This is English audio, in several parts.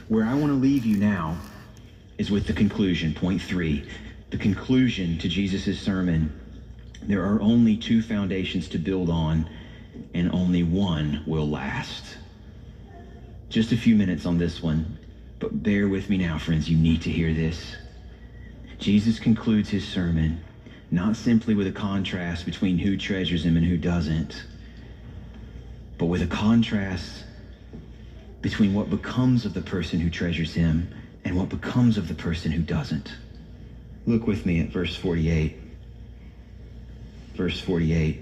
Where I want to leave you now is with the conclusion, point 3, the conclusion to Jesus' sermon. There are only 2 foundations to build on, and only one will last. Just a few minutes on this one, but bear with me now, friends. You need to hear this. Jesus concludes his sermon not simply with a contrast between who treasures him and who doesn't, but with a contrast between what becomes of the person who treasures him and what becomes of the person who doesn't. Look with me at verse 48. Verse 48.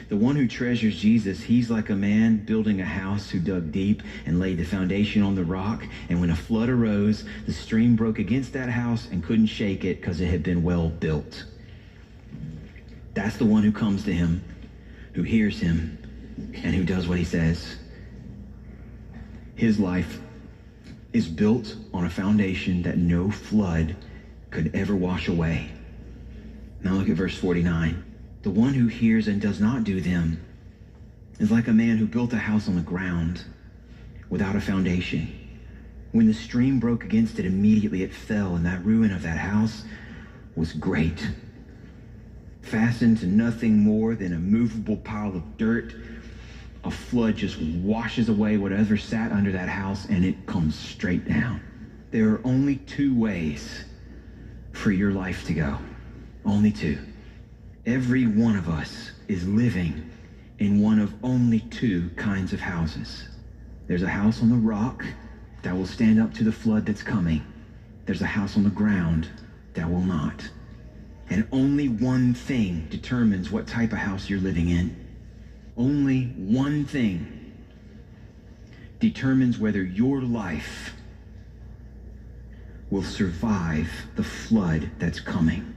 The one who treasures Jesus, he's like a man building a house who dug deep and laid the foundation on the rock. And when a flood arose, the stream broke against that house and couldn't shake it because it had been well built. That's the one who comes to him, who hears him, and who does what he says. His life is built on a foundation that no flood could ever wash away. Now look at verse 49. The one who hears and does not do them is like a man who built a house on the ground without a foundation. When the stream broke against it, immediately it fell, and that ruin of that house was great. Fastened to nothing more than a movable pile of dirt, a flood just washes away whatever sat under that house, and it comes straight down. There are only 2 ways for your life to go. Only 2. Every one of us is living in one of only 2 kinds of houses. There's a house on the rock that will stand up to the flood that's coming. There's a house on the ground that will not. And only one thing determines what type of house you're living in. Only one thing determines whether your life will survive the flood that's coming.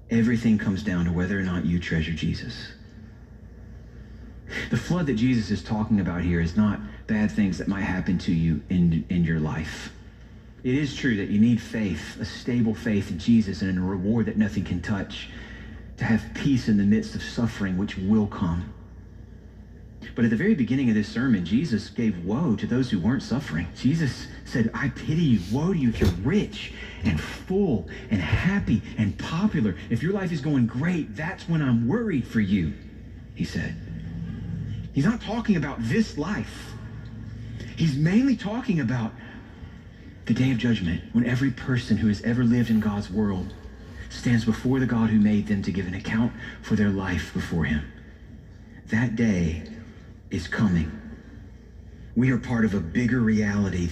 Everything comes down to whether or not you treasure Jesus. The flood that Jesus is talking about here is not bad things that might happen to you in your life. It is true that you need faith, a stable faith in Jesus and a reward that nothing can touch, to have peace in the midst of suffering, which will come. But at the very beginning of this sermon, Jesus gave woe to those who weren't suffering. Jesus said, I pity you. Woe to you if you're rich and full and happy and popular. If your life is going great, that's when I'm worried for you, he said. He's not talking about this life. He's mainly talking about the day of judgment, when every person who has ever lived in God's world stands before the God who made them to give an account for their life before him. That day is coming. We are part of a bigger reality